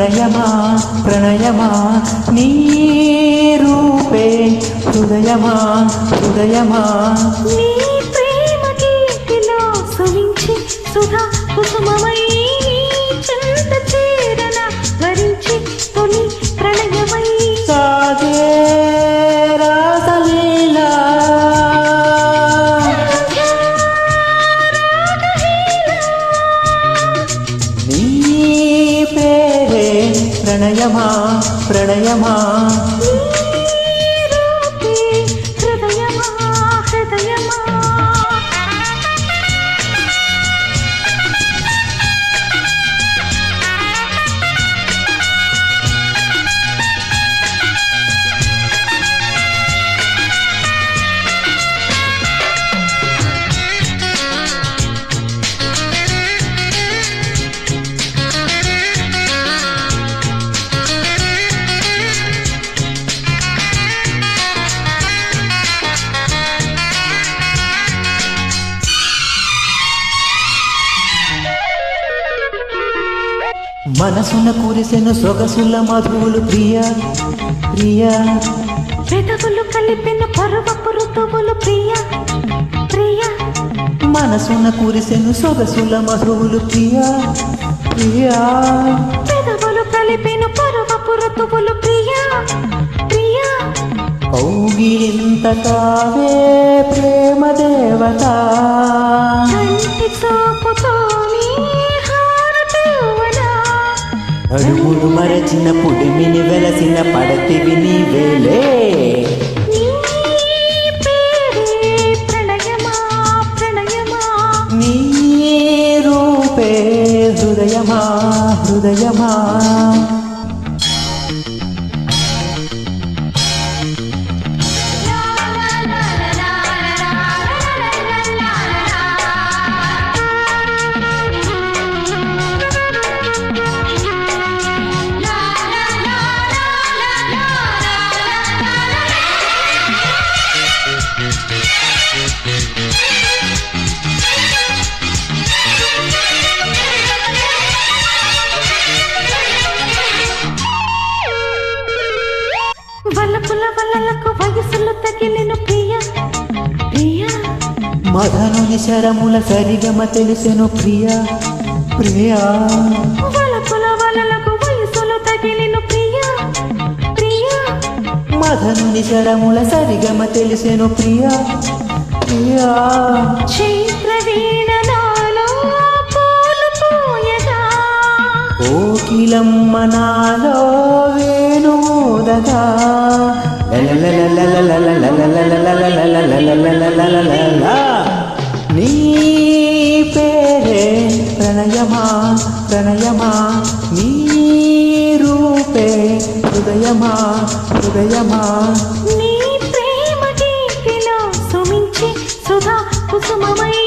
ప్రణయమా ప్రణయమా నీ రూపే హృదయమా హృదయమా నీ ప్రేమ గీతిలో సువించి సుధా కుసుమమై చెంత చేరన వరించి తొలి ప్రణయమై సాగే రాసలీలా నీ పేరే ప్రణయమా ప్రణయమా హృదయమా హృదయమా మనసున కురిసెను సొగసుల మధువులు ప్రియా ప్రియా పెదవులు కలిపిన పరువపు ఋతువులు ప్రియా ప్రియా మనసున కురిసెను సొగసుల మధువులు ప్రియా ప్రియా పెదవులు కలిపిన పరువపు ఋతువులు ప్రియా ప్రియా కౌగిలింత కావే ప్రేమ దేవత కంటి చూపుతోని హారతివ్వనా అడుగులు మరచిన పుడిమిని వెలసిన పడతివి నీవేలే నీ పేరే ప్రణయమా ప్రణయమా నీ రూపే హృదయమా హృదయమా వలపుల వలలకు వయసులు తగిలిన ప్రియ ప్రియ మదనుని శరముల సరిగమ తెలిసెను ప్రియా ప్రియా వలపుల వలలకు వయసులు తగిలిన ప్రియ ప్రియ మదనుని శరముల సరిగమ తెలిసెను ప్రియా ప్రియా చైత్ర వీణ నాలో పూలు పూయగా కోకిలమ్మ నాలో వేణుదగా నీ పేరే ప్రణయమా ప్రణయమా నీ రూపే హృదయమా హృదయమా నీ ప్రేమ గీతిలో సుమించి సుధా కుసుమమై